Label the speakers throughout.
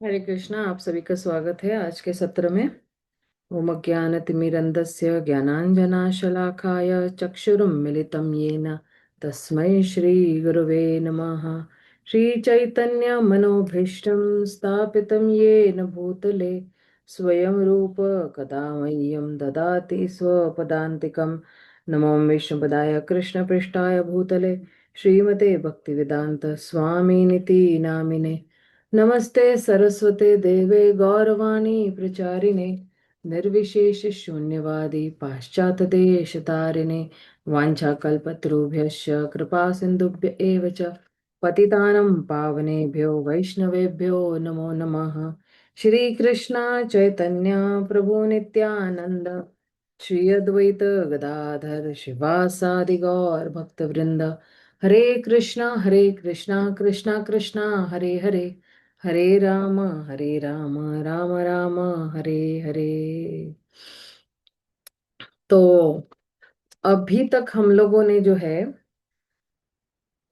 Speaker 1: हरे कृष्णा। आप सभी का स्वागत है आज के सत्र में। ओम ज्ञानतिमिरन्धस्य ज्ञानाञ्जनाशलाकाय चक्षुरुन्मिलितं येन तस्मै श्रीगुरवे नमः। श्रीचैतन्यमनोभीष्टं स्थापितं येन भूतले स्वयं रूप कदा मह्यं ददाति स्वपदान्तिकं। नमो विष्णुपदाय कृष्णपृष्ठाय भूतले श्रीमते भक्तिवेदान्त स्वामिनिति नामिने। नमस्ते सरस्वते देवे गौरवाणी प्रचारिणे निर्विशेष शून्यवादी पाश्चात्यदेशतारिणे वाञ्छाकल्पतरुभ्यश्च कृपा सिन्धुभ्य एव च पतितानं पावनेभ्यो वैष्णवेभ्यो नमो नमः। श्री कृष्णा चैतन्य प्रभु नित्यानंद श्री अद्वैत गदाधर शिवासादि गौर भक्तवृंद। हरे कृष्णा कृष्णा कृष्णा हरे हरे, हरे राम राम राम हरे हरे। तो अभी तक हम लोगों ने जो है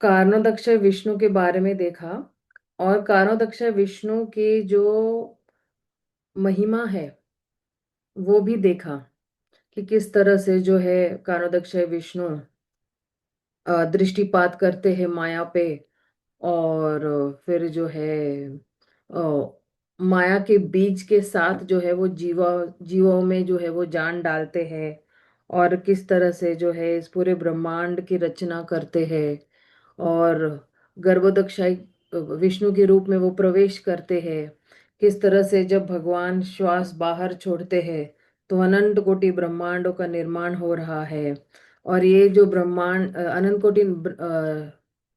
Speaker 1: कारणोदक्ष विष्णु के बारे में देखा, और कारणोदक्ष विष्णु की जो महिमा है वो भी देखा कि किस तरह से जो है कारणोदक्ष विष्णु दृष्टिपात करते हैं माया पे। और फिर जो है अ, माया के बीज के साथ जो है वो जीवों में जो है वो जान डालते हैं, और किस तरह से जो है इस पूरे ब्रह्मांड की रचना करते हैं। और गर्भोदक्षाई विष्णु के रूप में वो प्रवेश करते हैं। किस तरह से जब भगवान श्वास बाहर छोड़ते हैं तो अनंत कोटि ब्रह्मांडों का निर्माण हो रहा है। और ये जो ब्रह्मांड अनंत कोटि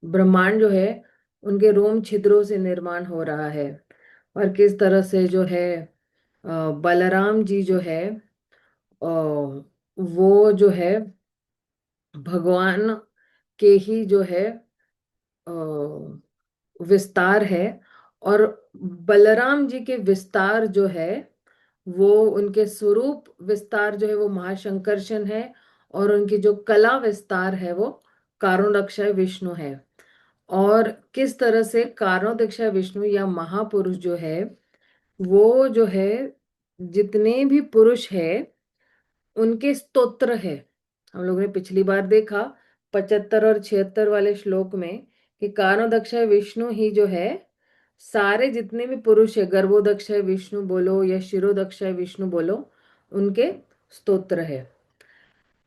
Speaker 1: ब्रह्मांड जो है उनके रोम छिद्रों से निर्माण हो रहा है। और किस तरह से जो है बलराम जी जो है वो जो है भगवान के ही जो है विस्तार है। और बलराम जी के विस्तार जो है वो उनके स्वरूप विस्तार जो है वो महाशंकर्षण है, और उनकी जो कला विस्तार है वो कारुण्यक्षय विष्णु है। और किस तरह से कारुण्यक्षय विष्णु या महापुरुष जो है वो जो है जितने भी पुरुष है उनके स्तोत्र है। हम लोगों ने पिछली बार देखा 75 और 76 वाले श्लोक में कि कारणोदक्ष विष्णु ही जो है सारे जितने भी पुरुष है, गर्भोदक्ष विष्णु बोलो या शिरोदक्ष विष्णु बोलो, उनके स्तोत्र है।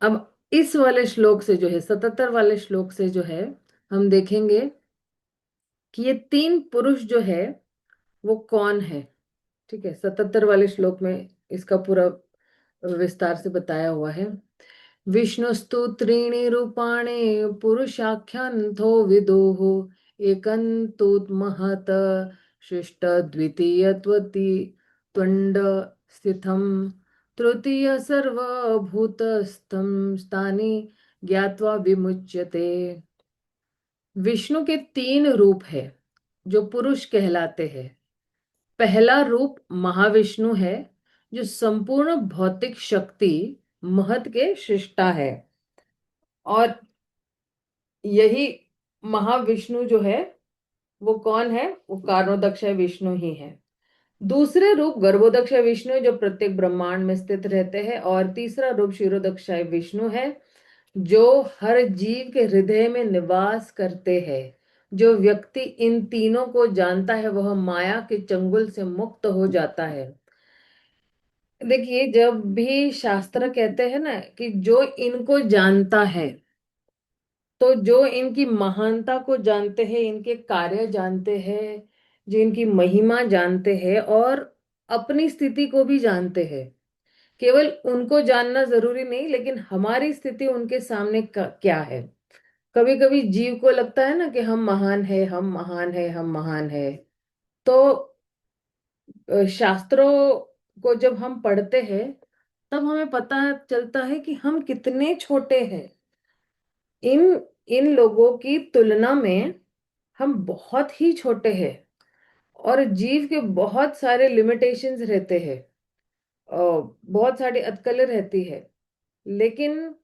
Speaker 1: अब इस वाले श्लोक से जो है 77 वाले श्लोक से जो है हम देखेंगे कि ये तीन पुरुष जो है वो कौन है। ठीक है, 77 वाले श्लोक में इसका पूरा विस्तार से बताया हुआ है। विष्णुस्तु त्रीणि रूपाणि पुरुषाख्यान्तो विदुः एकन्तु महत शिष्ट द्वितीयत्वति त्वण्ड स्थितं तृतीय सर्वभूतस्थं स्थानि ज्ञात्वा विमुच्यते। विष्णु के तीन रूप है जो पुरुष कहलाते हैं। पहला रूप महाविष्णु है जो संपूर्ण भौतिक शक्ति महत के सृष्टा है, और यही महाविष्णु जो है वो कौन है, वो कारणोदक्ष विष्णु ही है। दूसरे रूप गर्भोदक्ष विष्णु जो प्रत्येक ब्रह्मांड में स्थित रहते हैं, और तीसरा रूप क्षीरोदक्ष विष्णु है जो हर जीव के हृदय में निवास करते हैं। जो व्यक्ति इन तीनों को जानता है वह माया के चंगुल से मुक्त हो जाता है। देखिए, जब भी शास्त्र कहते हैं ना कि जो इनको जानता है, तो जो इनकी महानता को जानते हैं, इनके कार्य जानते हैं, जो इनकी महिमा जानते हैं और अपनी स्थिति को भी जानते हैं। केवल उनको जानना जरूरी नहीं, लेकिन हमारी स्थिति उनके सामने क्या है। कभी कभी जीव को लगता है ना कि हम महान है, हम महान है, हम महान है। तो शास्त्रों को जब हम पढ़ते हैं तब हमें पता चलता है कि हम कितने छोटे हैं। इन इन लोगों की तुलना में हम बहुत ही छोटे हैं, और जीव के बहुत सारे लिमिटेशंस रहते हैं, बहुत सारी अटकलें रहती है। लेकिन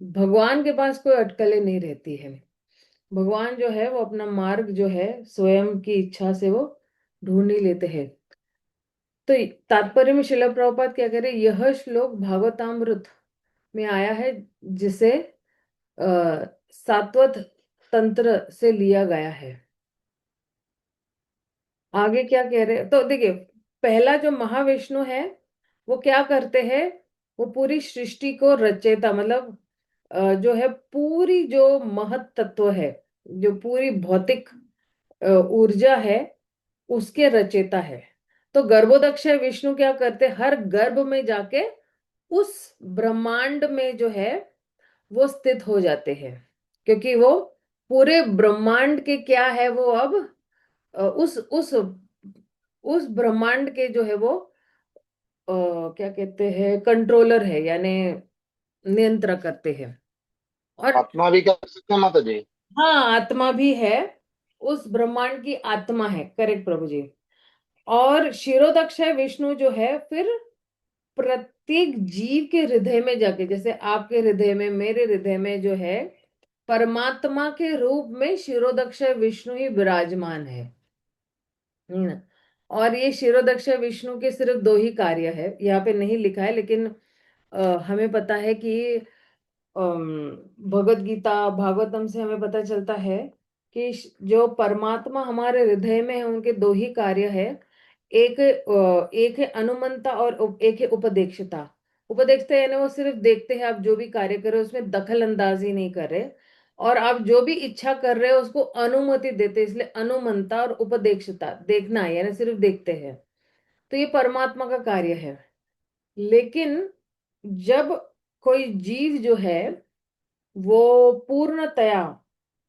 Speaker 1: भगवान के पास कोई अटकलें नहीं रहती है। भगवान जो है वो अपना मार्ग जो है स्वयं की इच्छा से वो ढूंढ ही लेते हैं। तो तात्पर्य में शिला प्रभुपाद क्या कह रहे हैं, यह श्लोक भागवतामृत में आया है, जिसे सात्वत तंत्र से लिया गया है। आगे क्या कह रहे हैं, तो देखिए, पहला जो महाविष्णु है वो क्या करते हैं, वो पूरी सृष्टि को रचयिता, मतलब जो है पूरी जो महत तत्व है, जो पूरी भौतिक ऊर्जा है, उसके रचयिता है। तो गर्भोदक्ष विष्णु क्या करते, हर गर्भ में जाके उस ब्रह्मांड में जो है वो स्थित हो जाते हैं, क्योंकि वो पूरे ब्रह्मांड के क्या है, वो अब उस ब्रह्मांड के जो है वो क्या कहते हैं, कंट्रोलर है, यानी नियंत्रण करते हैं। और
Speaker 2: आत्मा भी कह सकते हैं माता जी।
Speaker 1: हाँ, आत्मा भी है, उस ब्रह्मांड की आत्मा है, करेक्ट प्रभु जी। और क्षीरोदक्ष विष्णु जो है फिर प्रत्येक जीव के हृदय में जाके, जैसे आपके हृदय में, मेरे हृदय में जो है, परमात्मा के रूप में क्षीरोदक्ष विष्णु ही विराजमान है। हम्म। और ये क्षीरोदक्ष विष्णु के सिर्फ दो ही कार्य है, यहाँ पे नहीं लिखा है, लेकिन हमें पता है कि भगवत गीता भागवतम से हमें पता चलता है कि जो परमात्मा हमारे हृदय में है, उनके दो ही कार्य है। एक है अनुमंता और एक है उपदेक्षता। उपदेक्षता यानी वो सिर्फ देखते हैं, आप जो भी कार्य कर रहे हो उसमें दखल अंदाजी नहीं कर रहे, और आप जो भी इच्छा कर रहे हो उसको अनुमति देते, इसलिए अनुमंता और उपदेक्षता, देखना है यानी सिर्फ देखते हैं। तो ये परमात्मा का कार्य है। लेकिन जब कोई जीव जो है वो पूर्णतया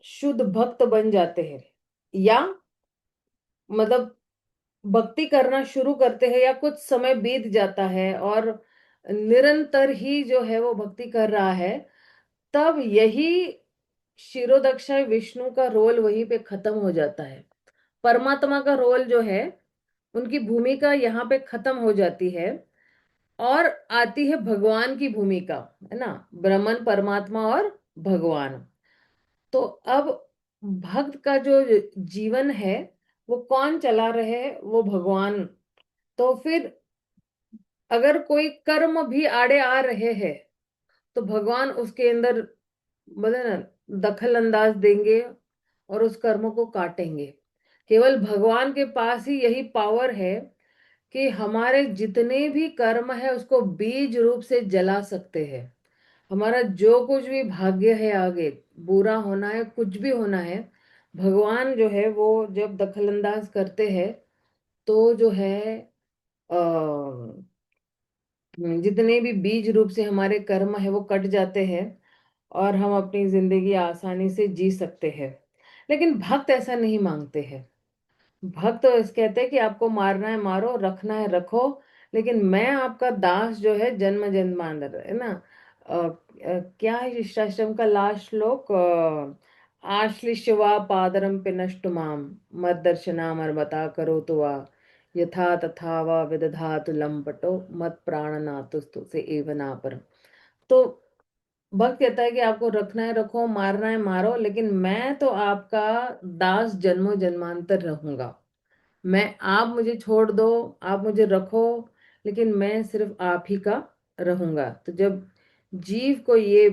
Speaker 1: शुद्ध भक्त बन जाते हैं, या मतलब भक्ति करना शुरू करते हैं, या कुछ समय बीत जाता है और निरंतर ही जो है वो भक्ति कर रहा है, तब यही क्षीरोदक्ष विष्णु का रोल वहीं पे खत्म हो जाता है। परमात्मा का रोल जो है, उनकी भूमिका यहाँ पे खत्म हो जाती है, और आती है भगवान की भूमिका, है ना, ब्रह्मन परमात्मा और भगवान। तो अब भक्त का जो जीवन है वो कौन चला रहे हैं, वो भगवान। तो फिर अगर कोई कर्म भी आड़े आ रहे हैं, तो भगवान उसके अंदर, बोले ना, दखल अंदाज देंगे और उस कर्म को काटेंगे। केवल भगवान के पास ही यही पावर है कि हमारे जितने भी कर्म है उसको बीज रूप से जला सकते हैं। हमारा जो कुछ भी भाग्य है आगे, बुरा होना है, कुछ भी होना है, भगवान जो है वो जब दखल अंदाज करते हैं, तो जो है अ, जितने भी बीज रूप से हमारे कर्म है वो कट जाते हैं, और हम अपनी जिंदगी आसानी से जी सकते हैं। लेकिन भक्त ऐसा नहीं मांगते हैं। भक्त कहते हैं कि आपको मारना है मारो, रखना है रखो, लेकिन मैं आपका दास जो है जन्म जन्मांतर, है ना। क्या है शिष्टाश्रम का लास्ट श्लोक, आश्लिष्यवा पादरम पिनष्टुमाम मद दर्शनामर्मता करो तो वा यथा तथा वा विदधातु लंपटो मत प्राणनातुस्तु से एवनापर। तो भक्त कहता है कि आपको रखना है रखो, मारना है मारो, लेकिन मैं तो आपका दास जन्मों जन्मांतर रहूंगा। मैं, आप मुझे छोड़ दो, आप मुझे रखो, लेकिन मैं सिर्फ आप ही का रहूंगा। तो जब जीव को ये,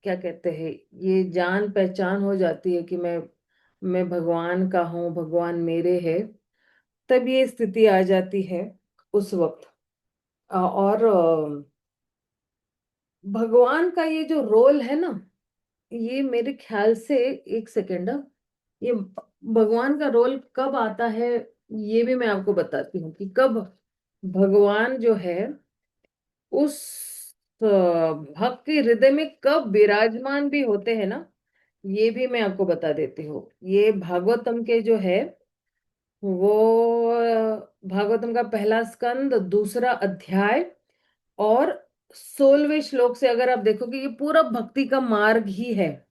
Speaker 1: क्या कहते हैं, ये जान पहचान हो जाती है कि मैं भगवान का हूँ, भगवान मेरे है, तब ये स्थिति आ जाती है उस वक्त। और भगवान का ये जो रोल है ना, ये मेरे ख्याल से, एक सेकेंड, ये भगवान का रोल कब आता है, ये भी मैं आपको बताती हूँ कि कब भगवान जो है उस भक्त के हृदय में कब विराजमान भी होते हैं ना, ये भी मैं आपको बता देती हूँ। ये भागवतम के जो है वो भागवतम का पहला स्कंद दूसरा अध्याय और 16वें श्लोक से अगर आप देखोगे, ये पूरा भक्ति का मार्ग ही है,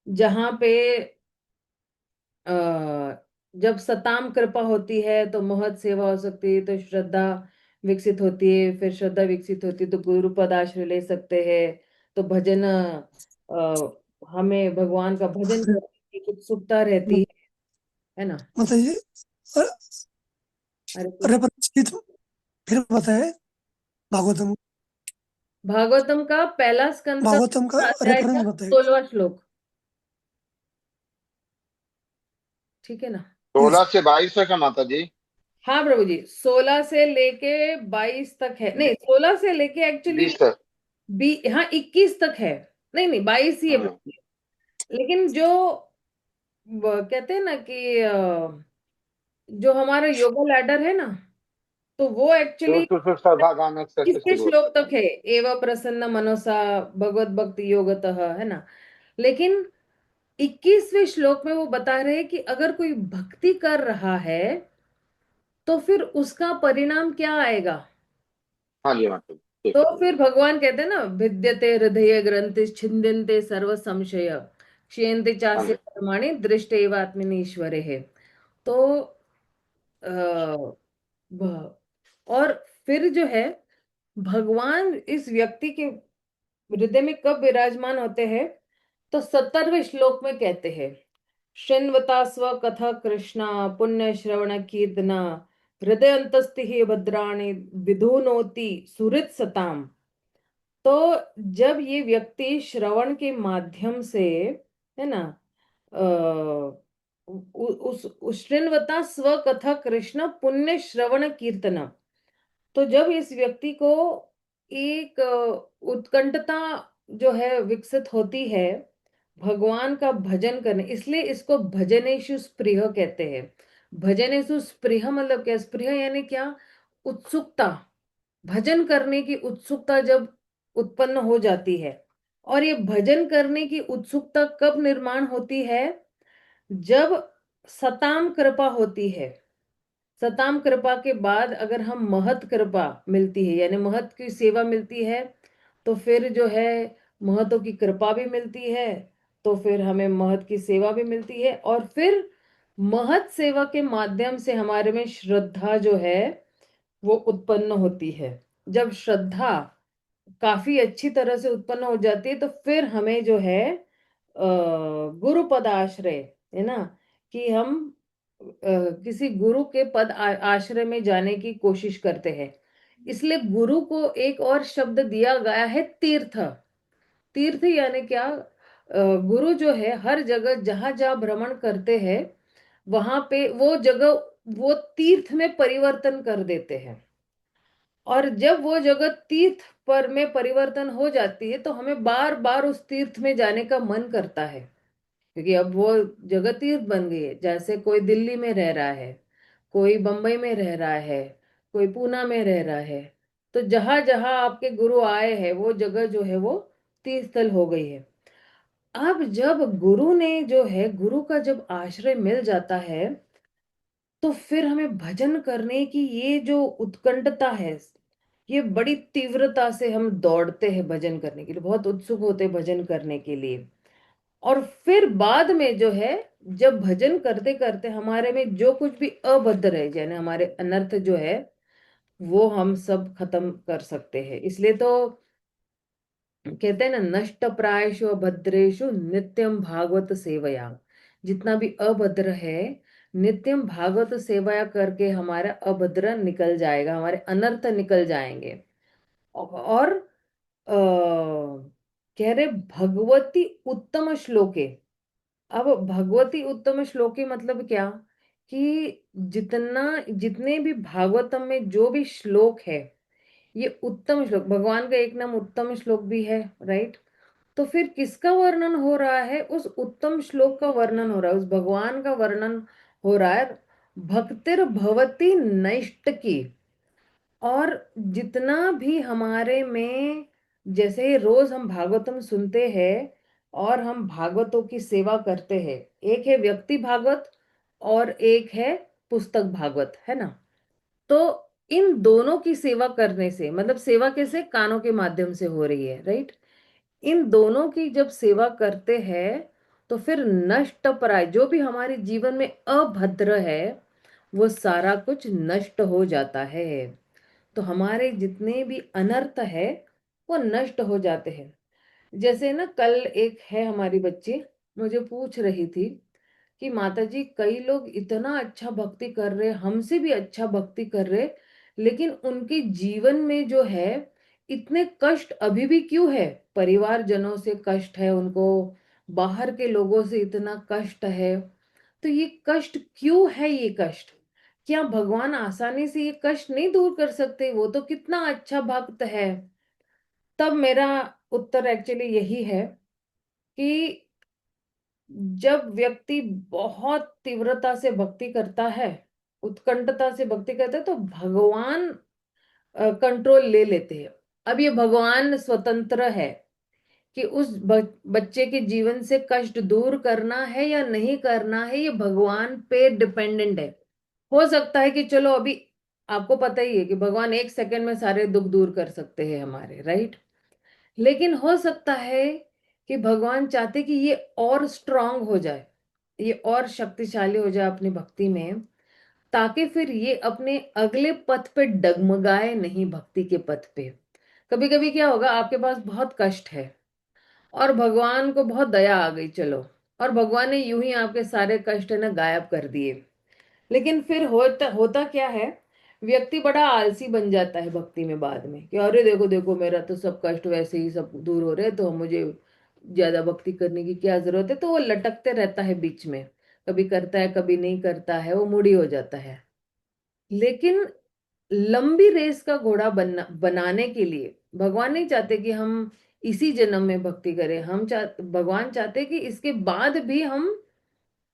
Speaker 1: जहां पे जब सताम कृपा होती है तो महत सेवा हो सकती है, तो श्रद्धा विकसित होती है, फिर श्रद्धा विकसित होती है तो गुरु पद आश्रय ले सकते हैं, तो भजन, हमें भगवान का भजन
Speaker 2: अरे
Speaker 1: करने की उत्सुकता रहती है ना।
Speaker 2: मतलब ये, अरे
Speaker 1: हरे
Speaker 2: अरे
Speaker 1: कृष्ण।
Speaker 2: पर फिर बताए। भागवतम।
Speaker 1: भागवतम का पहला स्कंद का
Speaker 2: भागवतम का
Speaker 1: अध्याय का
Speaker 2: रेफरेंस बताए।
Speaker 1: 16वां श्लोक। ठीक है ना?
Speaker 3: 16 से 22 तक है माता जी।
Speaker 1: हाँ प्रभु जी, 16 से लेके 22 तक है, नहीं 16 से लेके एक्चुअली
Speaker 3: 20 तक।
Speaker 1: हाँ 21 तक है। नहीं नहीं 22 ही है
Speaker 3: हाँ।
Speaker 1: प्रभु जी। लेकिन जो कहते हैं ना कि जो हमारा योगा लैडर है ना, तो वो
Speaker 3: जो
Speaker 1: एक्चुअली
Speaker 3: सुसुप्त से
Speaker 1: किसके
Speaker 3: शुरू
Speaker 1: श्लोक
Speaker 3: होता
Speaker 1: तक है? एवं प्रसन्न मनोसा भगवत भक्ति योगतः, है ना? लेकिन 21वें श्लोक में वो बता रहे हैं कि अगर कोई भक्ति कर रहा है तो फिर उसका परिणाम क्या आएगा।
Speaker 3: है। हाँ जी माता जी, ठीक।
Speaker 1: तो फिर भगवान कहते हैं ना, भिद्यते हृदय ग्रंथि छिंदन्ते सर्व संशय क्षीयन्ते
Speaker 3: हाँ
Speaker 1: चास्य
Speaker 3: जी।
Speaker 1: कर्माणि दृष्ट एव आत्मनीश्वरे है। तो आ, और फिर जो है, भगवान इस व्यक्ति के हृदय में कब विराजमान होते हैं? तो 70वें श्लोक में कहते हैं, शृण्वता स्व कथा कृष्णा पुण्य श्रवण कीर्तना हृदय अंतस्ति भद्राणि विधुनोति सुहृत सताम। तो जब ये व्यक्ति श्रवण के माध्यम से, है ना, उस शृण्वता स्व कथा कृष्ण पुण्य श्रवण कीर्तना, तो जब इस व्यक्ति को एक उत्कंठता जो है विकसित होती है भगवान का भजन करने, इसलिए इसको भजनेषु स्पृह कहते हैं। भजनेषु स्पृह मतलब क्या? स्पृह यानी क्या? उत्सुकता। भजन करने की उत्सुकता जब उत्पन्न हो जाती है, और ये भजन करने की उत्सुकता कब निर्माण होती है? जब सताम कृपा होती है। सताम कृपा के बाद अगर हम महत कृपा मिलती है, यानी महत की सेवा मिलती है, तो फिर जो है महतों की कृपा भी मिलती है, तो फिर हमें महत की सेवा भी मिलती है, और फिर महत सेवा के माध्यम से हमारे में श्रद्धा जो है वो उत्पन्न होती है। जब श्रद्धा काफी अच्छी तरह से उत्पन्न हो जाती है, तो फिर हमें जो है गुरु पद आश्रय, है ना, कि हम किसी गुरु के पद आश्रय में जाने की कोशिश करते हैं। इसलिए गुरु को एक और शब्द दिया गया है, तीर्थ। तीर्थ यानी क्या? गुरु जो है हर जगह जहां जहां भ्रमण करते हैं, वहां पे वो जगह वो तीर्थ में परिवर्तन कर देते हैं। और जब वो जगह तीर्थ पर में परिवर्तन हो जाती है, तो हमें बार बार उस तीर्थ में जाने का मन करता है, क्योंकि अब वो जगह तीर्थ बन गई है। जैसे कोई दिल्ली में रह रहा है, कोई बंबई में रह रहा है, कोई पूना में रह रहा है, तो जहां जहां आपके गुरु आए हैं वो जगह जो है वो तीर्थ स्थल हो गई है। अब जब गुरु ने जो है, गुरु का जब आश्रय मिल जाता है, तो फिर हमें भजन करने की ये जो उत्कंठता है, ये बड़ी तीव्रता से हम दौड़ते हैं भजन करने के लिए, बहुत उत्सुक होते हैं भजन करने के लिए। और फिर बाद में जो है, जब भजन करते करते हमारे में जो कुछ भी अभद्र है, यानी हमारे अनर्थ जो है, वो हम सब खत्म कर सकते हैं। इसलिए तो कहते हैं ना, नष्ट प्रायशु अभद्रेशु नित्यम भागवत सेवया। जितना भी अभद्र है, नित्यम भागवत सेवया करके हमारा अभद्र निकल जाएगा, हमारे अनर्थ निकल जाएंगे। और कह रहे भगवती उत्तम श्लोके। अब भगवती उत्तम श्लोके मतलब क्या? कि जितना जितने भी भागवतम में जो भी श्लोक है, ये उत्तम श्लोक, भगवान का एक नाम उत्तम श्लोक भी है, राइट? तो फिर किसका वर्णन हो रहा है? उस उत्तम श्लोक का वर्णन हो रहा है, उस भगवान का वर्णन हो रहा है। भक्तिर भवती नैष्ट की। और जितना भी हमारे में, जैसे रोज हम भागवतम सुनते हैं और हम भागवतों की सेवा करते हैं, एक है व्यक्ति भागवत और एक है पुस्तक भागवत, है ना? तो इन दोनों की सेवा करने से, मतलब सेवा कैसे? कानों के माध्यम से हो रही है, राइट? इन दोनों की जब सेवा करते हैं, तो फिर नष्ट पराय जो भी हमारे जीवन में अभद्र है, वो सारा कुछ नष्ट हो जाता है। तो हमारे जितने भी अनर्थ है वो नष्ट हो जाते हैं। जैसे ना, कल एक है हमारी बच्ची मुझे पूछ रही थी कि माता जी, कई लोग इतना अच्छा भक्ति कर रहे, हमसे भी अच्छा भक्ति कर रहे, लेकिन उनके जीवन में जो है इतने कष्ट अभी भी क्यों है? परिवारजनों से कष्ट है उनको, बाहर के लोगों से इतना कष्ट है। तो ये कष्ट क्यों है? ये कष्ट क्या भगवान आसानी से ये कष्ट नहीं दूर कर सकते? वो तो कितना अच्छा भक्त है। तब मेरा उत्तर एक्चुअली यही है कि जब व्यक्ति बहुत तीव्रता से भक्ति करता है, उत्कंठता से भक्ति करता है, तो भगवान कंट्रोल ले लेते हैं। अब ये भगवान स्वतंत्र है कि उस बच्चे के जीवन से कष्ट दूर करना है या नहीं करना है, ये भगवान पे डिपेंडेंट है। हो सकता है कि चलो अभी आपको पता ही है कि भगवान एक सेकंड में सारे दुख दूर कर सकते हैं हमारे, राइट? लेकिन हो सकता है कि भगवान चाहते कि ये और स्ट्रांग हो जाए, ये और शक्तिशाली हो जाए अपनी भक्ति में, ताकि फिर ये अपने अगले पथ पे डगमगाए नहीं, भक्ति के पथ पे। कभी कभी क्या होगा, आपके पास बहुत कष्ट है और भगवान को बहुत दया आ गई, चलो, और भगवान ने यूं ही आपके सारे कष्ट है ना गायब कर दिए। लेकिन फिर होता होता क्या है, व्यक्ति बड़ा आलसी बन जाता है भक्ति में बाद में, कि अरे देखो देखो मेरा तो सब कष्ट वैसे ही सब दूर हो रहे हैं, तो मुझे ज्यादा भक्ति करने की क्या जरूरत है। तो वो लटकते रहता है बीच में, कभी करता है कभी नहीं करता है, वो मूडी हो जाता है। लेकिन लंबी रेस का घोड़ा बनाने के लिए भगवान नहीं चाहते कि हम इसी जन्म में भक्ति करें। भगवान चाहते कि इसके बाद भी हम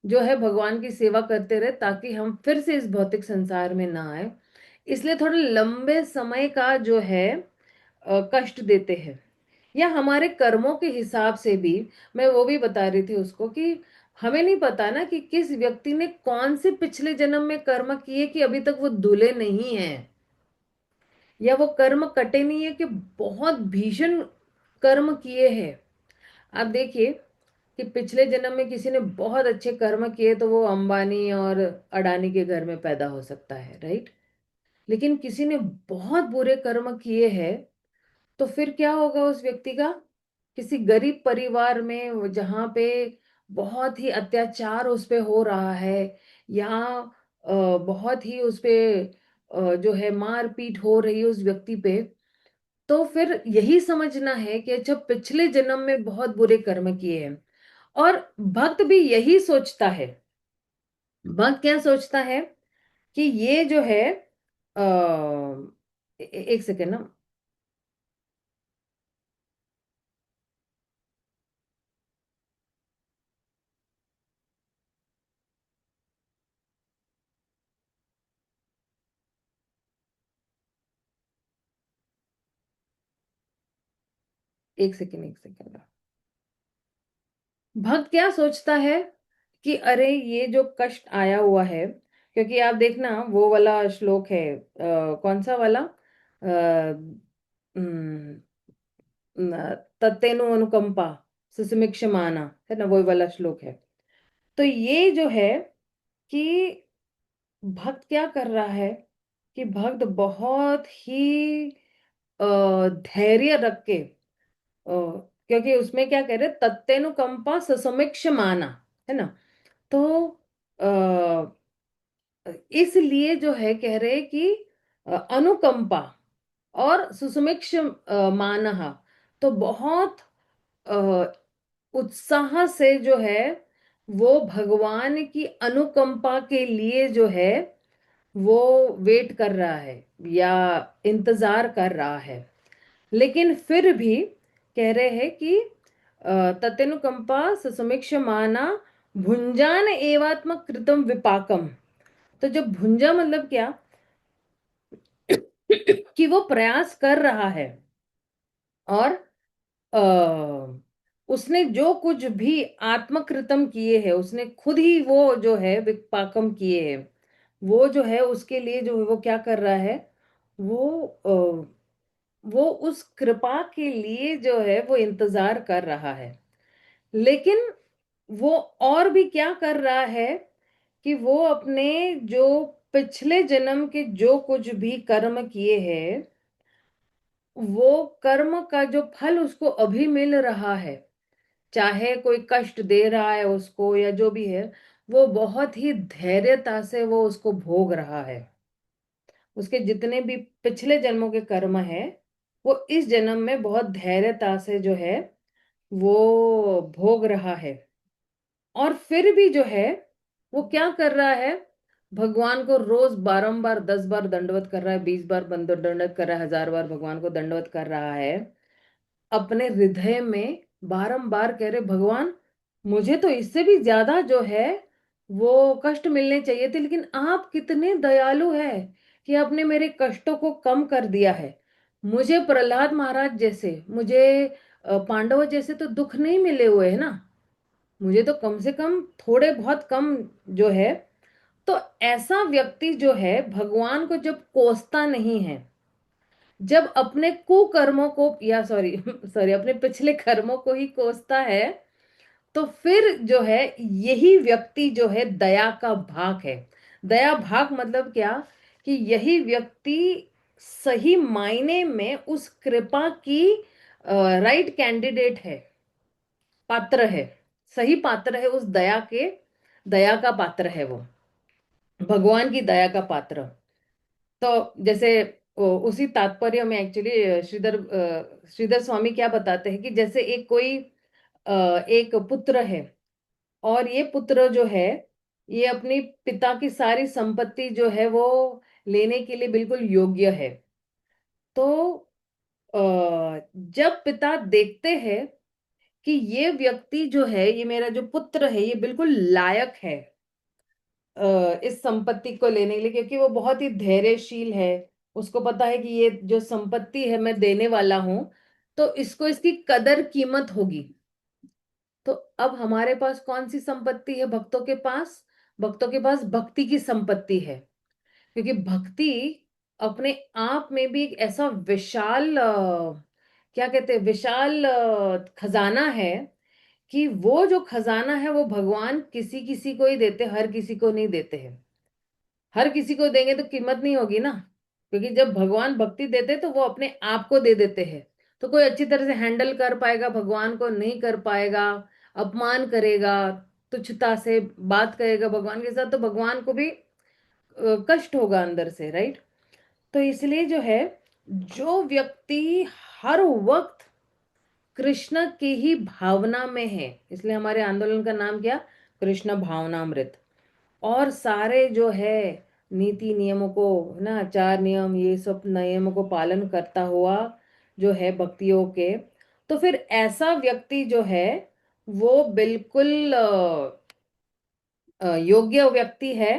Speaker 1: जो है भगवान की सेवा करते रहे, ताकि हम फिर से इस भौतिक संसार में ना आए। इसलिए थोड़े लंबे समय का जो है कष्ट देते हैं, या हमारे कर्मों के हिसाब से भी। मैं वो भी बता रही थी उसको कि हमें नहीं पता ना कि किस व्यक्ति ने कौन से पिछले जन्म में कर्म किए कि अभी तक वो धुले नहीं है, या वो कर्म कटे नहीं है, कि बहुत भीषण कर्म किए हैं। आप देखिए कि पिछले जन्म में किसी ने बहुत अच्छे कर्म किए तो वो अंबानी और अडानी के घर में पैदा हो सकता है, राइट? लेकिन किसी ने बहुत बुरे कर्म किए हैं, तो फिर क्या होगा उस व्यक्ति का? किसी गरीब परिवार में जहाँ पे बहुत ही अत्याचार उस पे हो रहा है, या बहुत ही उस पे जो है मारपीट हो रही है उस व्यक्ति पे, तो फिर यही समझना है कि अच्छा पिछले जन्म में बहुत बुरे कर्म किए हैं। और भक्त भी यही सोचता है। भक्त क्या सोचता है कि ये जो है एक सेकेंड ना, एक सेकेंड। भक्त क्या सोचता है कि अरे ये जो कष्ट आया हुआ है, क्योंकि आप देखना वो वाला श्लोक है, कौन सा वाला, तत्तेनु अनुकंपा सुसुमिक्षमाना, है ना, वो वाला श्लोक है। तो ये जो है कि भक्त क्या कर रहा है, कि भक्त बहुत ही धैर्य रख के, क्योंकि उसमें क्या कह रहे, तत्तेनुकंपा ससमिक्ष माना, है ना। तो इसलिए जो है कह रहे कि अनुकंपा और सुसुमिक्ष मानहा, तो बहुत अ, उत्साह से जो है वो भगवान की अनुकंपा के लिए जो है वो वेट कर रहा है या इंतजार कर रहा है। लेकिन फिर भी कह रहे हैं कि ततेनुकंपा ससमीक्ष माना भुंजान एवात्मक कृतम विपाकम। तो जब भुंजा मतलब क्या, कि वो प्रयास कर रहा है, और उसने जो कुछ भी आत्मकृतम किए हैं, उसने खुद ही वो जो है विपाकम किए हैं, वो जो है उसके लिए जो है वो क्या कर रहा है, वो वो उस कृपा के लिए जो है वो इंतजार कर रहा है। लेकिन वो और भी क्या कर रहा है, कि वो अपने जो पिछले जन्म के जो कुछ भी कर्म किए हैं, वो कर्म का जो फल उसको अभी मिल रहा है, चाहे कोई कष्ट दे रहा है उसको या जो भी है, वो बहुत ही धैर्यता से वो उसको भोग रहा है। उसके जितने भी पिछले जन्मों के कर्म है वो इस जन्म में बहुत धैर्यता से जो है वो भोग रहा है। और फिर भी जो है वो क्या कर रहा है, भगवान को रोज बारंबार 10 बार दंडवत कर रहा है, 20 बार दंडवत कर रहा है, 1000 बार भगवान को दंडवत कर रहा है। अपने हृदय में बारंबार कह रहे भगवान मुझे तो इससे भी ज्यादा जो है वो कष्ट मिलने चाहिए थे, लेकिन आप कितने दयालु है कि आपने मेरे कष्टों को कम कर दिया है। मुझे प्रहलाद महाराज जैसे, मुझे पांडव जैसे तो दुख नहीं मिले हुए है ना, मुझे तो कम से कम थोड़े बहुत कम जो है। तो ऐसा व्यक्ति जो है भगवान को जब कोसता नहीं है, जब अपने कुकर्मों को या सॉरी सॉरी अपने पिछले कर्मों को ही कोसता है, तो फिर जो है यही व्यक्ति जो है दया का भाग है। दया भाग मतलब क्या, कि यही व्यक्ति सही मायने में उस कृपा की राइट कैंडिडेट है, पात्र है, सही पात्र है उस दया के, दया का पात्र है वो, भगवान की दया का पात्र। तो जैसे उसी तात्पर्य में एक्चुअली श्रीधर स्वामी क्या बताते हैं कि जैसे एक कोई एक पुत्र है, और ये पुत्र जो है ये अपनी पिता की सारी संपत्ति जो है वो लेने के लिए बिल्कुल योग्य है। तो अ, जब पिता देखते हैं कि ये व्यक्ति जो है, ये मेरा जो पुत्र है ये बिल्कुल लायक है इस संपत्ति को लेने के लिए, क्योंकि वो बहुत ही धैर्यशील है, उसको पता है कि ये जो संपत्ति है मैं देने वाला हूं तो इसको इसकी कदर कीमत होगी। तो अब हमारे पास कौन सी संपत्ति है भक्तों के पास, भक्तों के पास भक्ति की संपत्ति है। क्योंकि भक्ति अपने आप में भी एक ऐसा विशाल क्या कहते हैं, विशाल खजाना है, कि वो जो खजाना है वो भगवान किसी किसी को ही देते, हर किसी को नहीं देते हैं। हर किसी को देंगे तो कीमत नहीं होगी ना, क्योंकि जब भगवान भक्ति देते तो वो अपने आप को दे देते हैं। तो कोई अच्छी तरह से हैंडल कर पाएगा भगवान को, नहीं कर पाएगा, अपमान करेगा, तुच्छता से बात करेगा भगवान के साथ, तो भगवान को भी कष्ट होगा अंदर से, राइट। तो इसलिए जो है, जो व्यक्ति हर वक्त कृष्ण की ही भावना में है, इसलिए हमारे आंदोलन का नाम क्या, कृष्ण भावनामृत। और सारे जो है नीति नियमों को, ना आचार नियम ये सब नियमों को पालन करता हुआ जो है भक्तियों के, तो फिर ऐसा व्यक्ति जो है वो बिल्कुल योग्य व्यक्ति है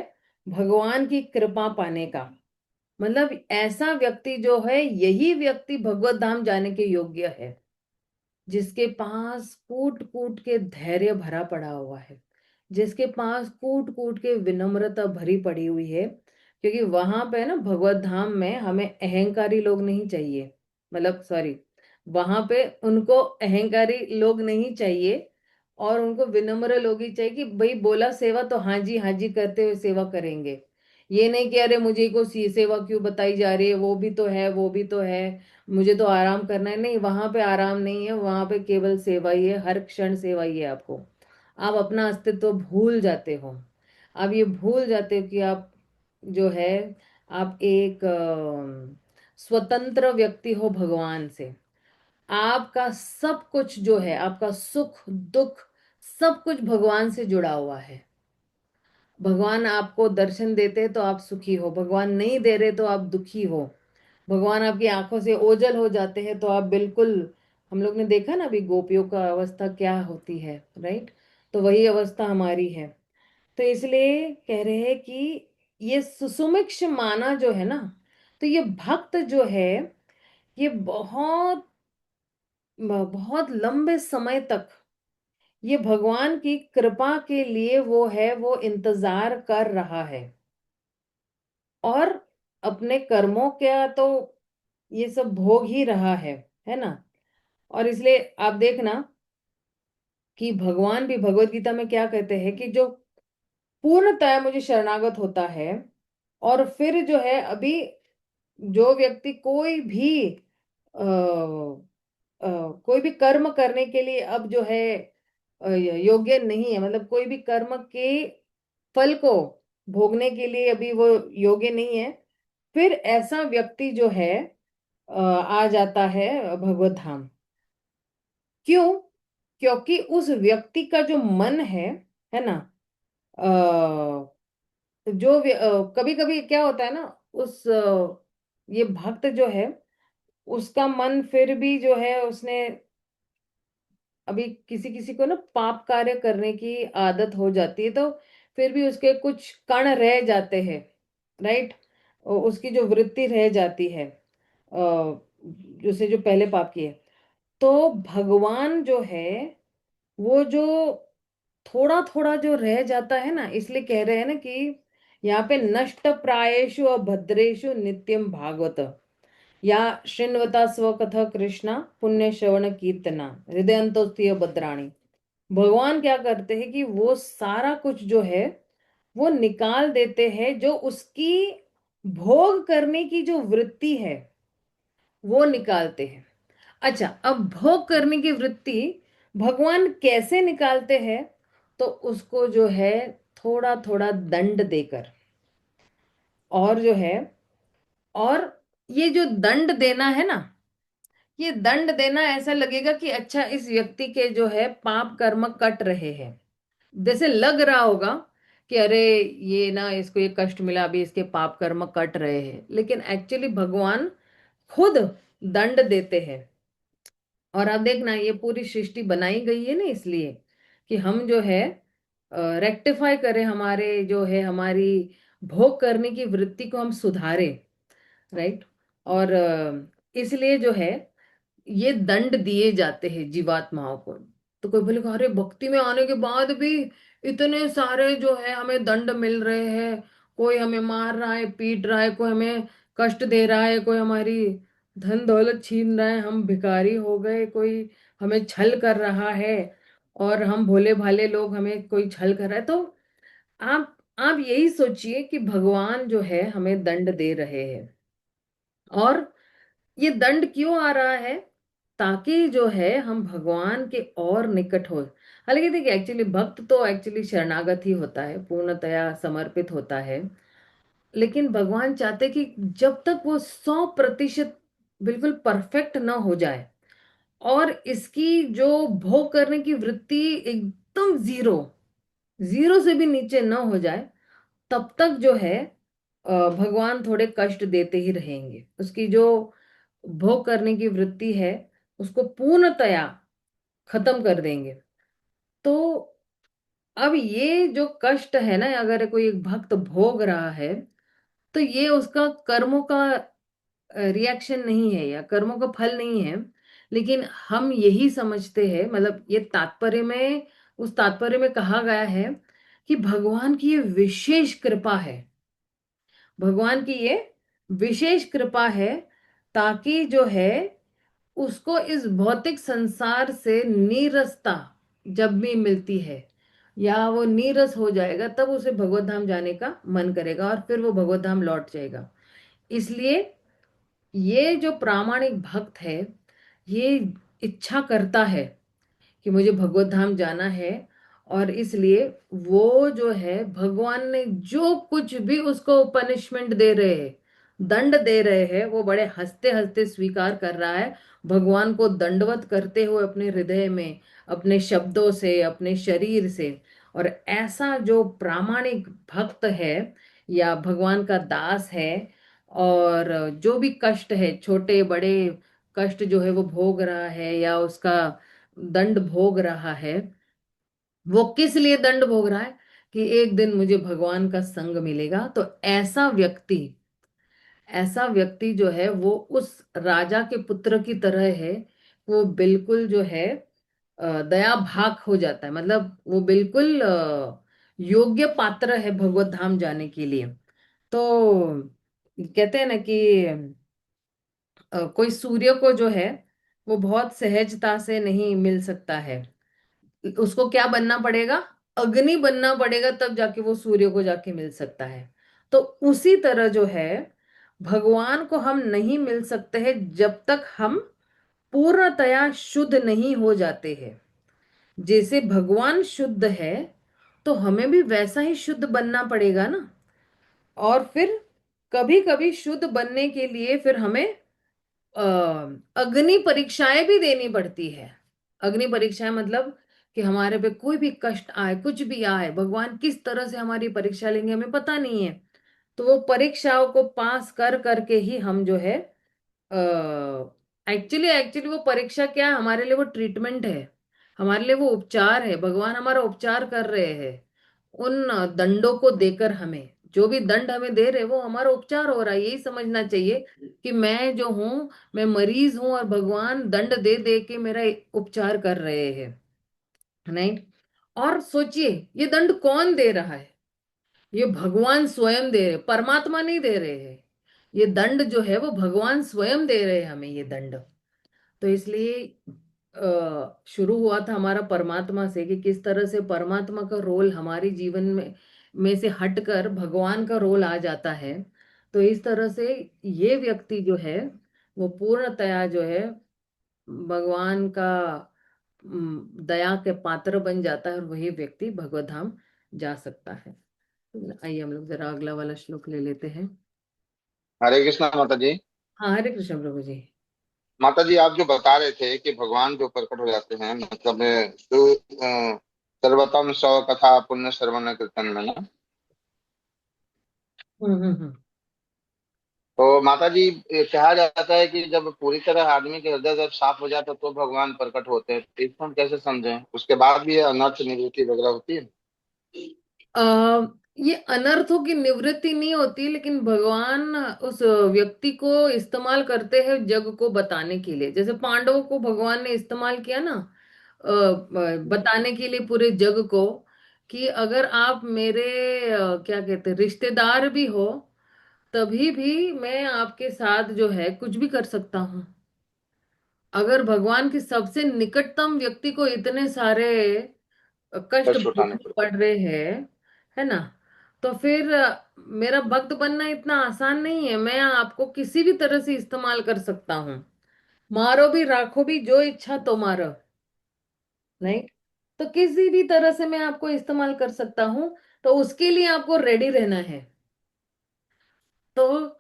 Speaker 1: भगवान की कृपा पाने का। मतलब ऐसा व्यक्ति जो है, यही व्यक्ति भगवत धाम जाने के योग्य है, जिसके पास कूट कूट के धैर्य भरा पड़ा हुआ है, जिसके पास कूट कूट के विनम्रता भरी पड़ी हुई है। क्योंकि वहां पे ना भगवत धाम में हमें अहंकारी लोग नहीं चाहिए, मतलब सॉरी, वहां पे उनको अहंकारी लोग नहीं चाहिए, और उनको विनम्र लोग ही चाहिए, कि भाई बोला सेवा तो हाँ जी करते हुए सेवा करेंगे। ये नहीं कि अरे मुझे को सेवा क्यों बताई जा रही है, वो भी तो है वो भी तो है, मुझे तो आराम करना है। नहीं, वहां पे आराम नहीं है, वहां पे केवल सेवा ही है, हर क्षण सेवा ही है आपको। आप अपना अस्तित्व भूल जाते हो, आप ये भूल जाते हो कि आप जो है, आप एक स्वतंत्र व्यक्ति हो भगवान से। आपका सब कुछ जो है, आपका सुख दुख सब कुछ भगवान से जुड़ा हुआ है। भगवान आपको दर्शन देते हैं तो आप सुखी हो, भगवान नहीं दे रहे तो आप दुखी हो, भगवान आपकी आंखों से ओझल हो जाते हैं तो आप बिल्कुल, हम लोग ने देखा ना अभी गोपियों का अवस्था क्या होती है, राइट। तो वही अवस्था हमारी है। तो इसलिए कह रहे हैं कि ये सुसुमिक्ष माना जो है ना, तो ये भक्त जो है ये बहुत बहुत लंबे समय तक ये भगवान की कृपा के लिए वो है, वो इंतजार कर रहा है। और अपने कर्मों का तो ये सब भोग ही रहा है ना। और इसलिए आप देखना कि भगवान भी भगवत गीता में क्या कहते हैं, कि जो पूर्णतः मुझे शरणागत होता है, और फिर जो है अभी जो व्यक्ति कोई भी कोई भी कर्म करने के लिए अब जो है योग्य नहीं है, मतलब कोई भी कर्म के फल को भोगने के लिए अभी वो योग्य नहीं है, फिर ऐसा व्यक्ति जो है आ जाता है भगवत धाम। क्यों? क्योंकि उस व्यक्ति का जो मन है ना, जो कभी कभी क्या होता है ना, उस ये भक्त जो है, उसका मन फिर भी जो है, उसने अभी किसी किसी को ना पाप कार्य करने की आदत हो जाती है, तो फिर भी उसके कुछ कण रह जाते हैं, राइट। उसकी जो वृत्ति रह जाती है, उसने जो पहले पाप किए। तो भगवान जो है, वो जो थोड़ा थोड़ा जो रह जाता है ना, इसलिए कह रहे हैं ना कि यहाँ पे नष्ट प्रायेषु अभद्रेषु नित्यम भागवत, या शृण्वता स्वकथा कृष्णा पुण्य श्रवण कीर्तना हृदयंतोस्तिय भद्राणी। भगवान क्या करते हैं कि वो सारा कुछ जो है वो निकाल देते हैं, जो उसकी भोग करने की जो वृत्ति है वो निकालते हैं। अच्छा, अब भोग करने की वृत्ति भगवान कैसे निकालते हैं? तो उसको जो है थोड़ा थोड़ा दंड देकर, और जो है, और ये जो दंड देना है ना, ये दंड देना ऐसा लगेगा कि अच्छा, इस व्यक्ति के जो है पाप कर्म कट रहे हैं। जैसे लग रहा होगा कि अरे, ये ना, इसको ये कष्ट मिला, अभी इसके पाप कर्म कट रहे हैं, लेकिन एक्चुअली भगवान खुद दंड देते हैं। और अब देखना, ये पूरी सृष्टि बनाई गई है ना इसलिए कि हम जो है रेक्टिफाई करें, हमारे जो है हमारी भोग करने की वृत्ति को हम सुधारें, राइट। और इसलिए जो है ये दंड दिए जाते हैं जीवात्माओं को। तो कोई बोलेगा, अरे भक्ति में आने के बाद भी इतने सारे जो है हमें दंड मिल रहे हैं, कोई हमें मार रहा है, पीट रहा है, कोई हमें कष्ट दे रहा है, कोई हमारी धन दौलत छीन रहा है, हम भिखारी हो गए, कोई हमें छल कर रहा है, और हम भोले भाले लोग, हमें कोई छल कर रहा है। तो आप यही सोचिए कि भगवान जो है हमें दंड दे रहे हैं। और ये दंड क्यों आ रहा है? ताकि जो है हम भगवान के और निकट हो। हालांकि देखिए, एक्चुअली भक्त तो एक्चुअली शरणागत ही होता है, पूर्णतया समर्पित होता है। लेकिन भगवान चाहते कि जब तक वो 100% बिल्कुल परफेक्ट ना हो जाए, और इसकी जो भोग करने की वृत्ति एकदम जीरो, जीरो से भी नीचे ना हो जाए, तब तक जो है भगवान थोड़े कष्ट देते ही रहेंगे। उसकी जो भोग करने की वृत्ति है उसको पूर्णतया खत्म कर देंगे। तो अब ये जो कष्ट है ना, अगर कोई एक भक्त भोग रहा है, तो ये उसका कर्मों का रिएक्शन नहीं है, या कर्मों का फल नहीं है। लेकिन हम यही समझते हैं, मतलब ये तात्पर्य में, उस तात्पर्य में कहा गया है कि भगवान की ये विशेष कृपा है, भगवान की ये विशेष कृपा है, ताकि जो है उसको इस भौतिक संसार से नीरसता जब भी मिलती है, या वो नीरस हो जाएगा, तब उसे भगवत धाम जाने का मन करेगा, और फिर वो भगवत धाम लौट जाएगा। इसलिए ये जो प्रामाणिक भक्त है, ये इच्छा करता है कि मुझे भगवत धाम जाना है, और इसलिए वो जो है भगवान ने जो कुछ भी उसको पनिशमेंट दे रहे हैं, दंड दे रहे हैं, वो बड़े हंसते हंसते स्वीकार कर रहा है, भगवान को दंडवत करते हुए अपने हृदय में, अपने शब्दों से, अपने शरीर से। और ऐसा जो प्रामाणिक भक्त है या भगवान का दास है, और जो भी कष्ट है, छोटे बड़े कष्ट जो है वो भोग रहा है, या उसका दंड भोग रहा है, वो किस लिए दंड भोग रहा है? कि एक दिन मुझे भगवान का संग मिलेगा। तो ऐसा व्यक्ति जो है वो उस राजा के पुत्र की तरह है। वो बिल्कुल जो है दया भाग हो जाता है, मतलब वो बिल्कुल योग्य पात्र है भगवत धाम जाने के लिए। तो कहते हैं ना कि कोई सूर्य को जो है वो बहुत सहजता से नहीं मिल सकता है, उसको क्या बनना पड़ेगा? अग्नि बनना पड़ेगा, तब जाके वो सूर्य को जाके मिल सकता है। तो उसी तरह जो है, भगवान को हम नहीं मिल सकते हैं जब तक हम पूर्णतया शुद्ध नहीं हो जाते हैं। जैसे भगवान शुद्ध है, तो हमें भी वैसा ही शुद्ध बनना पड़ेगा ना। और फिर कभी कभी शुद्ध बनने के लिए फिर हमें अ, अग्नि परीक्षाएं भी देनी पड़ती है। अग्नि परीक्षाएं मतलब कि हमारे पे कोई भी कष्ट आए, कुछ भी आए, भगवान किस तरह से हमारी परीक्षा लेंगे हमें पता नहीं है। तो वो परीक्षाओं को पास कर करके ही हम जो है, एक्चुअली एक्चुअली वो परीक्षा क्या है, हमारे लिए वो ट्रीटमेंट है, हमारे लिए वो उपचार है। भगवान हमारा उपचार कर रहे हैं उन दंडों को देकर। हमें जो भी दंड हमें दे रहे वो हमारा उपचार हो रहा है, यही समझना चाहिए कि मैं जो हूँ, मैं मरीज हूँ और भगवान दंड दे दे के मेरा उपचार कर रहे हैं। नहीं, और सोचिए ये दंड कौन दे रहा है? ये भगवान स्वयं दे रहे, परमात्मा नहीं दे रहे हैं। ये दंड जो है वो भगवान स्वयं दे रहे हैं हमें ये दंड। तो इसलिए शुरू हुआ था हमारा परमात्मा से कि किस तरह से परमात्मा का रोल हमारे जीवन में से हटकर भगवान का रोल आ जाता है। तो इस तरह से ये व्यक्ति जो है वो पूर्णतया जो है भगवान का दया के पात्र बन जाता है और वही व्यक्ति भगवत धाम जा सकता है। आइए हम लोग जरा अगला वाला श्लोक ले लेते हैं।
Speaker 3: हरे कृष्णा माता जी।
Speaker 1: हाँ, हरे कृष्ण प्रभु जी।
Speaker 3: माता जी, आप जो बता रहे थे कि भगवान जो प्रकट हो जाते हैं, मतलब जो सर्वतम सौ कथा पुण्य श्रवण कीर्तन में ना,
Speaker 1: हम्म।
Speaker 3: तो माता जी, ये कहा जाता है कि जब पूरी तरह आदमी के हृदय जब साफ हो जाता है तो भगवान प्रकट होते हैं। तो इसको हम कैसे समझें? उसके बाद भी ये अनर्थ निवृत्ति वगैरह होती है?
Speaker 1: आ, ये अनर्थों की निवृत्ति नहीं होती, लेकिन भगवान उस व्यक्ति को इस्तेमाल करते हैं जग को बताने के लिए। जैसे पांडवों को भगवान ने इस्तेमाल किया ना, बताने के लिए पूरे जग को कि अगर आप मेरे क्या कहते हैं रिश्तेदार भी हो, तभी भी मैं आपके साथ जो है कुछ भी कर सकता हूँ। अगर भगवान के सबसे निकटतम व्यक्ति को इतने सारे कष्ट
Speaker 3: कष्ट उठाने
Speaker 1: भोगने
Speaker 3: पड़ते
Speaker 1: पड़ रहे हैं, है ना, तो फिर मेरा भक्त बनना इतना आसान नहीं है। मैं आपको किसी भी तरह से इस्तेमाल कर सकता हूँ। मारो भी राखो भी जो इच्छा तो मारो। नहीं, तो किसी भी तरह से मैं आपको इस्तेमाल कर सकता हूँ। तो उसके लिए आपको रेडी रहना है। तो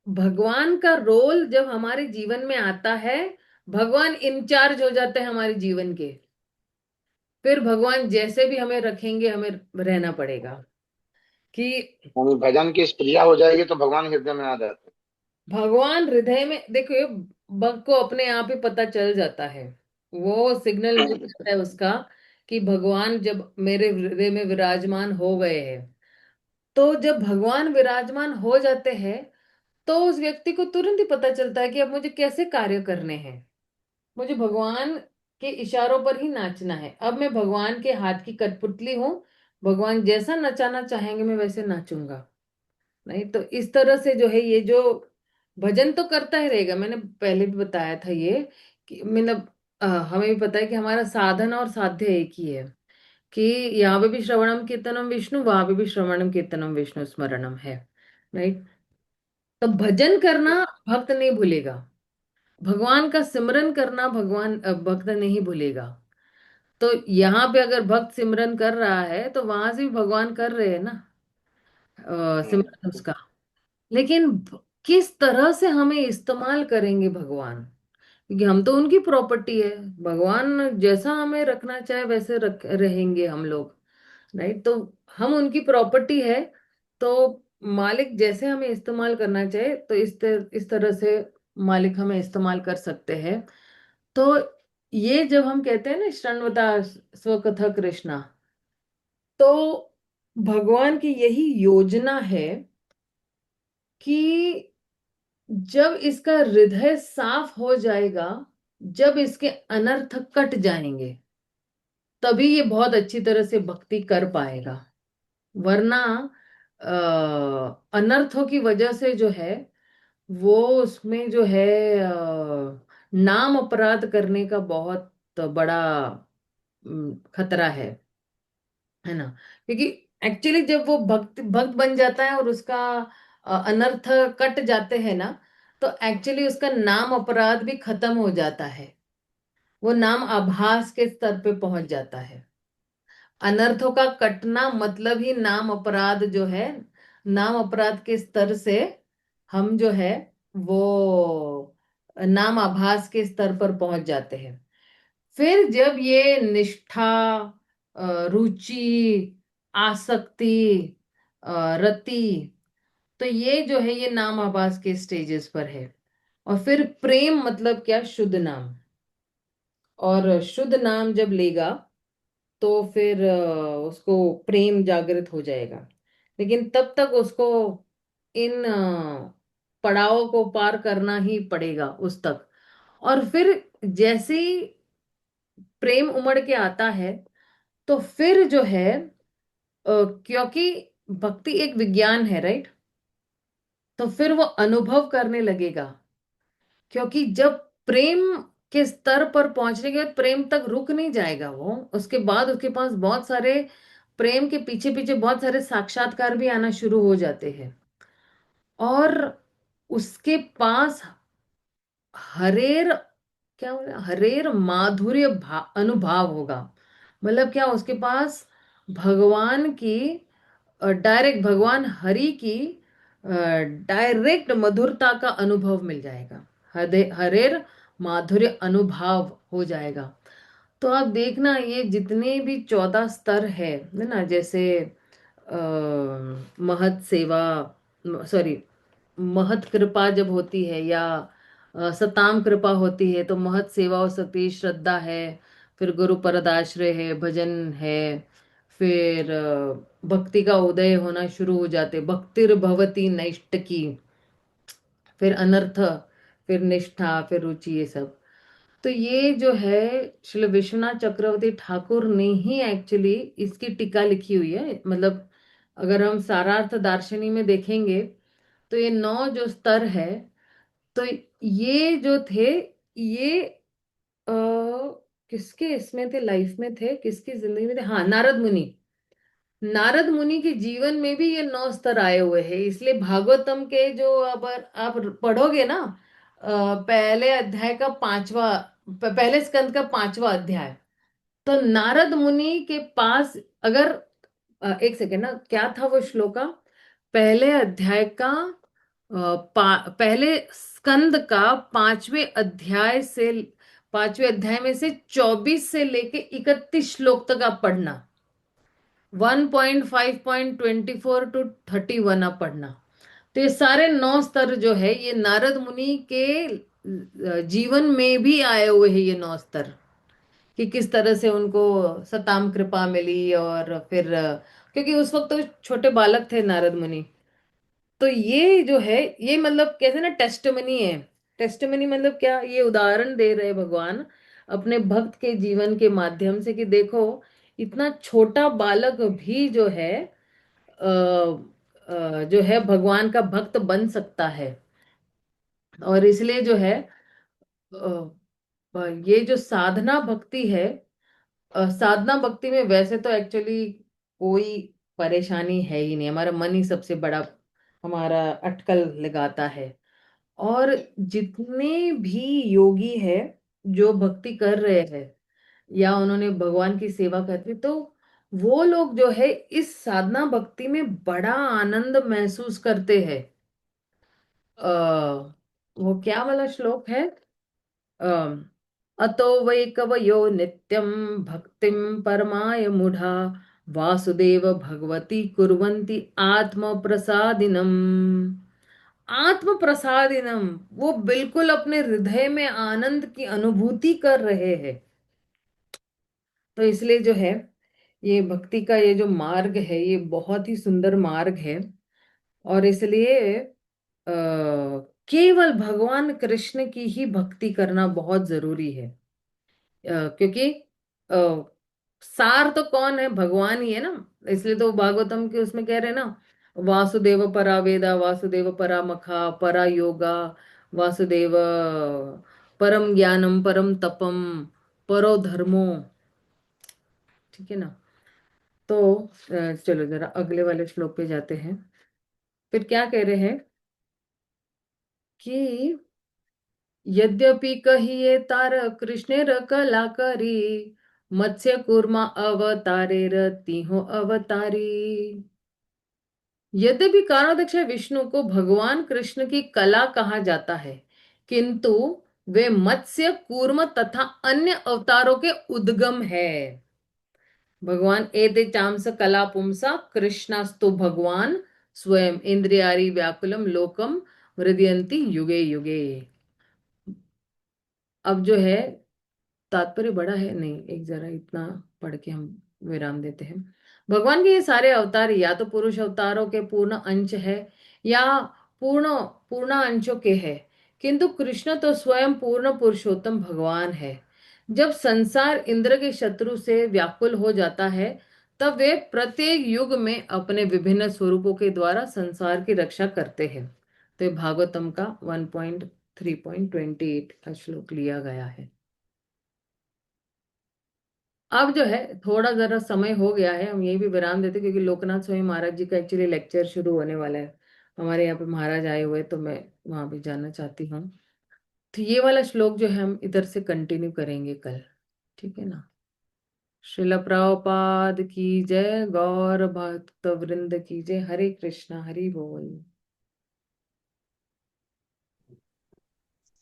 Speaker 1: भगवान का रोल जब हमारे जीवन में आता है, भगवान इंचार्ज हो जाते हैं हमारे जीवन के। फिर भगवान जैसे भी हमें रखेंगे हमें रहना पड़ेगा कि
Speaker 3: हैं। यानी भजन की स्प्रिया हो जाएगी तो भगवान हृदय में आ जाते
Speaker 1: भगवान हृदय में देखो, ये भक्त को अपने आप ही पता चल जाता है, वो सिग्नल मिल
Speaker 3: हैं।
Speaker 1: जाता है उसका कि भगवान जब मेरे हृदय में विराजमान हो गए हैं। तो जब भगवान विराजमान हो जाते हैं तो उस व्यक्ति को तुरंत ही पता चलता है कि अब मुझे कैसे कार्य करने हैं। मुझे भगवान के इशारों पर ही नाचना है। अब मैं भगवान के हाथ की कठपुतली हूँ, भगवान जैसा नचाना चाहेंगे मैं वैसे नाचूंगा। नहीं, तो इस तरह से जो है ये जो भजन तो करता ही रहेगा। मैंने पहले भी बताया था ये कि मतलब हमें भी पता है कि हमारा साधन और साध्य एक ही है, कि यहाँ पे भी श्रवणम कीर्तनम विष्णु, वहां पे भी श्रवणम कीर्तनम विष्णु स्मरणम है। राइट। तो भजन करना भक्त नहीं भूलेगा, भगवान का सिमरन करना भगवान भक्त नहीं भूलेगा। तो यहाँ पे अगर भक्त सिमरन कर रहा है तो वहां से भी भगवान कर रहे हैं ना सिमरन उसका। लेकिन किस तरह से हमें इस्तेमाल करेंगे भगवान, क्योंकि हम तो उनकी प्रॉपर्टी है। भगवान जैसा हमें रखना चाहे वैसे रहेंगे हम लोग। राइट। तो हम उनकी प्रॉपर्टी है। तो मालिक जैसे हमें इस्तेमाल करना चाहे तो इस तरह से मालिक हमें इस्तेमाल कर सकते हैं। तो ये जब हम कहते हैं ना शृण्वता स्वकथा कृष्णा, तो भगवान की यही योजना है कि जब इसका हृदय साफ हो जाएगा, जब इसके अनर्थ कट जाएंगे, तभी ये बहुत अच्छी तरह से भक्ति कर पाएगा। वरना अनर्थों की वजह से जो है वो उसमें जो है नाम अपराध करने का बहुत बड़ा खतरा है ना। क्योंकि एक्चुअली जब वो भक्त भक्त बन जाता है और उसका अनर्थ कट जाते हैं ना, तो एक्चुअली उसका नाम अपराध भी खत्म हो जाता है। वो नाम आभास के स्तर पे पहुंच जाता है। अनर्थों का कटना मतलब ही नाम अपराध जो है, नाम अपराध के स्तर से हम जो है वो नाम आभास के स्तर पर पहुंच जाते हैं। फिर जब ये निष्ठा, रुचि, आसक्ति, रति, तो ये जो है ये नाम आभास के स्टेजेस पर है। और फिर प्रेम मतलब क्या? शुद्ध नाम। और शुद्ध नाम जब लेगा तो फिर उसको प्रेम जागृत हो जाएगा। लेकिन तब तक उसको इन पड़ावों को पार करना ही पड़ेगा उस तक। और फिर जैसे ही प्रेम उमड़ के आता है तो फिर जो है क्योंकि भक्ति एक विज्ञान है, राइट? तो फिर वो अनुभव करने लगेगा। क्योंकि जब प्रेम के स्तर पर पहुंचने के बाद प्रेम तक रुक नहीं जाएगा वो, उसके बाद उसके पास बहुत सारे प्रेम के पीछे पीछे बहुत सारे साक्षात्कार भी आना शुरू हो जाते हैं। और उसके पास हरेर, क्या बोले, हरेर माधुर्य अनुभव होगा। मतलब क्या? उसके पास भगवान की, डायरेक्ट भगवान हरि की डायरेक्ट मधुरता का अनुभव मिल जाएगा। हरेर माधुर्य अनुभव हो जाएगा। तो आप देखना, ये जितने भी 14 स्तर है ना, जैसे महत सेवा, सॉरी, महत कृपा जब होती है, या सताम कृपा होती है, तो महत सेवा हो सकती है, श्रद्धा है, फिर गुरु परदाश्रय है, भजन है, फिर भक्ति का उदय होना शुरू हो जाते, भक्तिर भवती नैष्टकी, फिर अनर्थ, फिर निष्ठा, फिर रुचि, ये सब। तो ये जो है श्री विश्वनाथ चक्रवर्ती ठाकुर ने ही एक्चुअली इसकी टीका लिखी हुई है। मतलब अगर हम सारार्थ दार्शनी में देखेंगे तो ये 9 जो स्तर है, तो ये जो थे, ये आ, किसके इसमें थे, लाइफ में थे, किसकी जिंदगी में थे? हाँ, नारद मुनि। नारद मुनि के जीवन में भी ये 9 स्तर आए हुए हैं। इसलिए भागवतम के जो, अब आप पढ़ोगे ना, पहले अध्याय का पांचवा, पहले स्कंद का पांचवा अध्याय, तो नारद मुनि के पास, अगर एक सेकेंड ना, क्या था वो श्लोका? पहले अध्याय का पहले स्कंद का पांचवें अध्याय में से 24 से लेके 31 श्लोक तक आप पढ़ना। 1.5.24 टू 31 आप पढ़ना। तो ये सारे 9 स्तर जो है ये नारद मुनि के जीवन में भी आए हुए हैं, ये 9 स्तर, कि किस तरह से उनको सताम कृपा मिली। और फिर क्योंकि उस वक्त तो छोटे बालक थे नारद मुनि। तो ये जो है, ये मतलब कैसे ना, टेस्टमनी है। टेस्टमनी मतलब क्या? ये उदाहरण दे रहे भगवान अपने भक्त के जीवन के माध्यम से, कि देखो, इतना छोटा बालक भी जो है जो है भगवान का भक्त बन सकता है। और इसलिए जो है ये जो साधना भक्ति है, साधना भक्ति में वैसे तो एक्चुअली कोई परेशानी है ही नहीं, हमारा मन ही सबसे बड़ा हमारा अटकल लगाता है। और जितने भी योगी है जो भक्ति कर रहे हैं या उन्होंने भगवान की सेवा करते, तो वो लोग जो है इस साधना भक्ति में बड़ा आनंद महसूस करते हैं। वो क्या वाला श्लोक है? अम, अतो वै कवयो नित्यं भक्तिं परमाय मूढ़ा वासुदेव भगवती कुर्वन्ति आत्म प्रसादिनम। आत्म प्रसादिनम, वो बिल्कुल अपने हृदय में आनंद की अनुभूति कर रहे हैं। तो इसलिए जो है ये भक्ति का ये जो मार्ग है ये बहुत ही सुंदर मार्ग है। और इसलिए केवल भगवान कृष्ण की ही भक्ति करना बहुत जरूरी है। क्योंकि अ, सार तो कौन है? भगवान ही है ना। इसलिए तो भागवतम के उसमें कह रहे हैं ना, वासुदेव परा वेदा, वासुदेव परा मखा, परा योगा, वासुदेव परम ज्ञानम, परम तपम, परो धर्मो। ठीक है ना? तो चलो जरा अगले वाले श्लोक पे जाते हैं। फिर क्या कह रहे हैं कि यद्यपि कहिए तार कृष्णेर कला करी, मत्स्य कूर्मा अवतारे रति हो अवतारी। यद्यपि कारणोदक्ष विष्णु को भगवान कृष्ण की कला कहा जाता है, किंतु वे मत्स्य, कूर्म तथा अन्य अवतारों के उद्गम है। भगवान एते चांस कला पुंसा कृष्णास्तु भगवान स्वयं इंद्रियारी व्याकुलम लोकम हृदयंती युगे युगे। अब जो है तात्पर्य बड़ा है, नहीं एक जरा इतना पढ़ के हम विराम देते हैं। भगवान के ये सारे अवतार या तो पुरुष अवतारों के पूर्ण अंश है या पूर्ण पूर्ण अंशों के है, किंतु कृष्ण तो स्वयं पूर्ण पुरुषोत्तम भगवान है। जब संसार इंद्र के शत्रु से व्याकुल हो जाता है, तब वे प्रत्येक युग में अपने विभिन्न स्वरूपों के द्वारा संसार की रक्षा करते हैं। तो ये भागवतम का 1.3.28 का श्लोक लिया गया है। अब जो है थोड़ा जरा समय हो गया है, हम यही भी विराम देते क्योंकि लोकनाथ स्वामी महाराज जी का एक्चुअली लेक्चर शुरू होने वाला है। हमारे यहाँ पे महाराज आए हुए तो मैं वहां भी जाना चाहती हूँ। तो ये वाला श्लोक जो है हम इधर से कंटिन्यू करेंगे कल, ठीक है ना। श्रील प्रभुपाद की जय, गौर भक्त वृंद की जय। हरे कृष्णा, हरि बोल।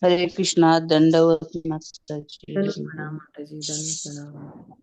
Speaker 4: हरे कृष्णा। दंडवत माता जी।
Speaker 1: दंड प्रणाम माता जी, दंड प्रणाम।